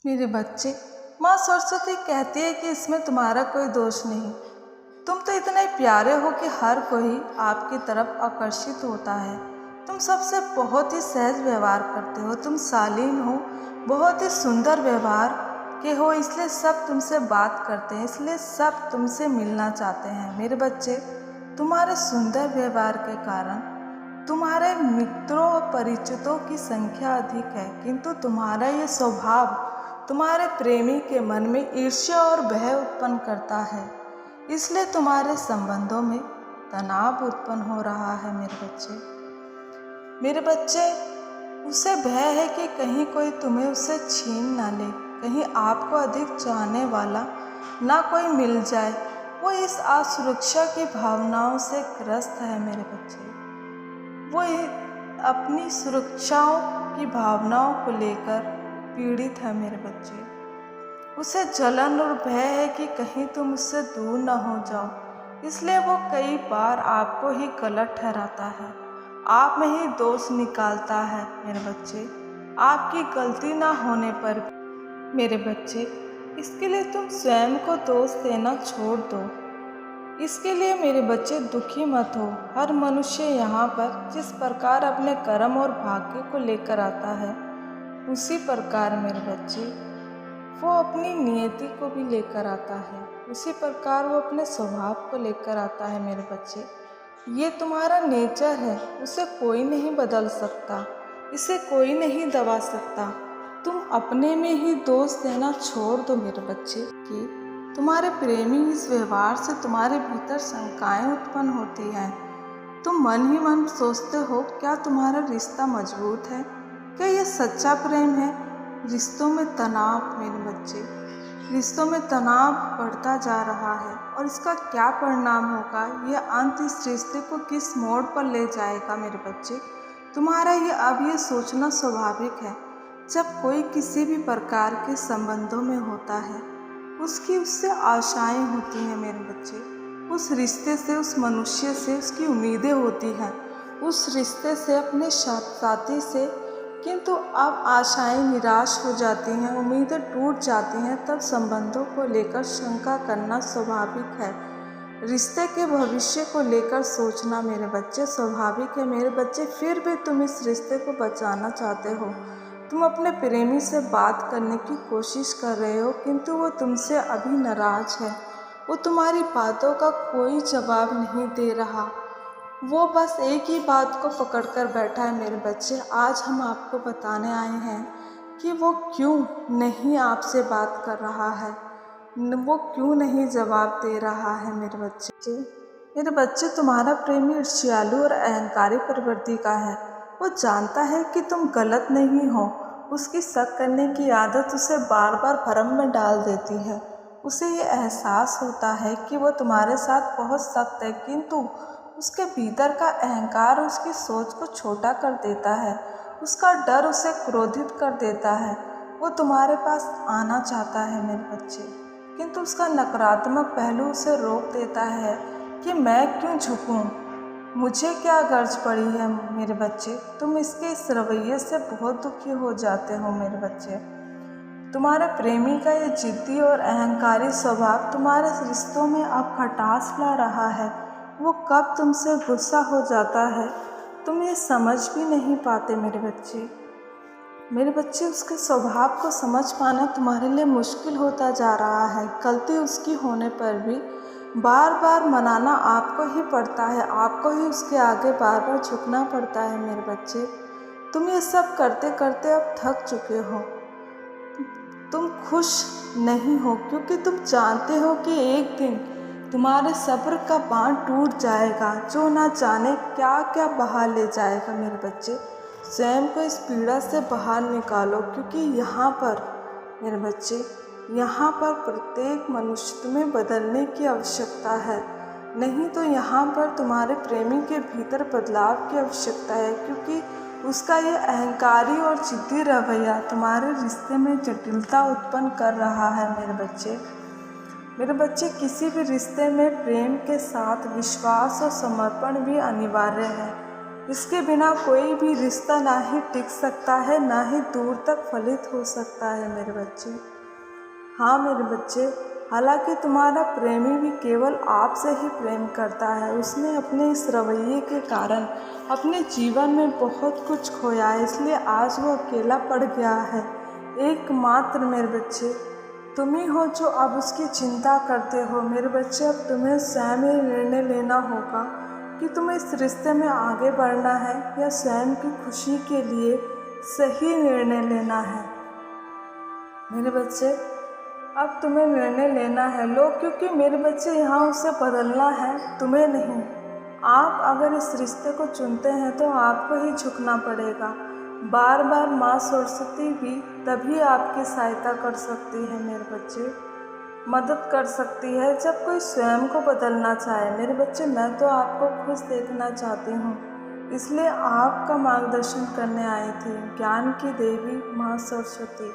मेरे बच्चे, माँ सरस्वती कहती है कि इसमें तुम्हारा कोई दोष नहीं। तुम तो इतने प्यारे हो कि हर कोई आपकी तरफ आकर्षित होता है। तुम सबसे बहुत ही सहज व्यवहार करते हो। तुम शालीन हो, बहुत ही सुंदर व्यवहार के हो, इसलिए सब तुमसे बात करते हैं, इसलिए सब तुमसे मिलना चाहते हैं। मेरे बच्चे, तुम्हारे सुंदर व्यवहार के कारण तुम्हारे मित्रों और परिचितों की संख्या अधिक है, किंतु तुम्हारा ये स्वभाव तुम्हारे प्रेमी के मन में ईर्ष्या और भय उत्पन्न करता है, इसलिए तुम्हारे संबंधों में तनाव उत्पन्न हो रहा है। मेरे बच्चे, उसे भय है कि कहीं कोई तुम्हें उससे छीन ना ले, कहीं आपको अधिक चाहने वाला ना कोई मिल जाए। वो इस असुरक्षा की भावनाओं से ग्रस्त है। मेरे बच्चे, वो अपनी सुरक्षाओं की भावनाओं को लेकर पीड़ित है। मेरे बच्चे, उसे जलन और भय है कि कहीं तुम उससे दूर न हो जाओ, इसलिए वो कई बार आपको ही गलत ठहराता है, आप में ही दोष निकालता है। मेरे बच्चे, आपकी गलती ना होने पर भी। मेरे बच्चे, इसके लिए तुम स्वयं को दोष देना छोड़ दो। इसके लिए मेरे बच्चे दुखी मत हो। हर मनुष्य यहाँ पर जिस प्रकार अपने कर्म और भाग्य को लेकर आता है, उसी प्रकार मेरे बच्चे वो अपनी नियति को भी लेकर आता है, उसी प्रकार वो अपने स्वभाव को लेकर आता है। मेरे बच्चे, ये तुम्हारा नेचर है, उसे कोई नहीं बदल सकता, इसे कोई नहीं दबा सकता। तुम अपने में ही दोष देना छोड़ दो मेरे बच्चे कि तुम्हारे प्रेमी इस व्यवहार से तुम्हारे भीतर शंकाएं उत्पन्न होती हैं। तुम मन ही मन सोचते हो, क्या तुम्हारा रिश्ता मजबूत है? क्या ये सच्चा प्रेम है? रिश्तों में तनाव मेरे बच्चे, रिश्तों में तनाव बढ़ता जा रहा है, और इसका क्या परिणाम होगा, यह अंत इस रिश्ते को किस मोड़ पर ले जाएगा। मेरे बच्चे, तुम्हारा ये सोचना स्वाभाविक है। जब कोई किसी भी प्रकार के संबंधों में होता है, उसकी उससे आशाएं होती हैं। मेरे बच्चे, उस रिश्ते से, उस मनुष्य से उसकी उम्मीदें होती हैं, उस रिश्ते से, अपने साथी से, किंतु अब आशाएं निराश हो जाती हैं, उम्मीदें टूट जाती हैं, तब संबंधों को लेकर शंका करना स्वाभाविक है। रिश्ते के भविष्य को लेकर सोचना मेरे बच्चे स्वाभाविक है। मेरे बच्चे, फिर भी तुम इस रिश्ते को बचाना चाहते हो। तुम अपने प्रेमी से बात करने की कोशिश कर रहे हो, किंतु वो तुमसे अभी नाराज है। वो तुम्हारी बातों का कोई जवाब नहीं दे रहा, वो बस एक ही बात को पकड़कर बैठा है। मेरे बच्चे, आज हम आपको बताने आए हैं कि वो क्यों नहीं आपसे बात कर रहा है, वो क्यों नहीं जवाब दे रहा है। मेरे बच्चे, तुम्हारा प्रेमी ईर्ष्यालु और अहंकारी प्रवृत्ति का है। वो जानता है कि तुम गलत नहीं हो। उसकी शक करने की आदत उसे बार बार भ्रम में डाल देती है। उसे ये एहसास होता है कि वो तुम्हारे साथ बहुत सख्त है, किंतु उसके भीतर का अहंकार उसकी सोच को छोटा कर देता है। उसका डर उसे क्रोधित कर देता है। वो तुम्हारे पास आना चाहता है मेरे बच्चे, किंतु उसका नकारात्मक पहलू उसे रोक देता है कि मैं क्यों झुकूं, मुझे क्या गर्ज पड़ी है। मेरे बच्चे, तुम इसके इस रवैये से बहुत दुखी हो जाते हो। मेरे बच्चे, तुम्हारे प्रेमी का ये जिद्दी और अहंकारी स्वभाव तुम्हारे रिश्तों में अब खटास ला रहा है। वो कब तुमसे गुस्सा हो जाता है, तुम ये समझ भी नहीं पाते। मेरे बच्चे, उसके स्वभाव को समझ पाना तुम्हारे लिए मुश्किल होता जा रहा है। गलती उसकी होने पर भी बार बार मनाना आपको ही पड़ता है, आपको ही उसके आगे बार बार झुकना पड़ता है। मेरे बच्चे, तुम ये सब करते करते अब थक चुके हो। तुम खुश नहीं हो, क्योंकि तुम जानते हो कि एक दिन तुम्हारे सब्र का बांध टूट जाएगा, जो ना जाने क्या क्या बहा ले जाएगा। मेरे बच्चे, स्वयं को इस पीड़ा से बाहर निकालो, क्योंकि यहाँ पर मेरे बच्चे, यहाँ पर प्रत्येक मनुष्य तुम्हें बदलने की आवश्यकता है। नहीं तो यहाँ पर तुम्हारे प्रेमी के भीतर बदलाव की आवश्यकता है, क्योंकि उसका ये अहंकारी और जिद्दी रवैया तुम्हारे रिश्ते में जटिलता उत्पन्न कर रहा है। मेरे बच्चे, किसी भी रिश्ते में प्रेम के साथ विश्वास और समर्पण भी अनिवार्य है। इसके बिना कोई भी रिश्ता ना ही टिक सकता है, ना ही दूर तक फलित हो सकता है मेरे बच्चे। हाँ मेरे बच्चे, हालांकि तुम्हारा प्रेमी भी केवल आपसे ही प्रेम करता है। उसने अपने इस रवैये के कारण अपने जीवन में बहुत कुछ खोया है, इसलिए आज वो अकेला पड़ गया है। एकमात्र मेरे बच्चे तुम ही हो जो अब उसकी चिंता करते हो। मेरे बच्चे, अब तुम्हें स्वयं ही निर्णय लेना होगा कि तुम्हें इस रिश्ते में आगे बढ़ना है या स्वयं की खुशी के लिए सही निर्णय लेना है। मेरे बच्चे, अब तुम्हें निर्णय लेना है लो, क्योंकि मेरे बच्चे यहाँ उसे बदलना है, तुम्हें नहीं। आप अगर इस रिश्ते को चुनते हैं तो आपको ही झुकना पड़ेगा। बार बार माँ सरस्वती भी तभी आपकी सहायता कर सकती है मेरे बच्चे, मदद कर सकती है जब कोई स्वयं को बदलना चाहे। मेरे बच्चे, मैं तो आपको खुश देखना चाहती हूँ, इसलिए आपका मार्गदर्शन करने आई थी। ज्ञान की देवी माँ सरस्वती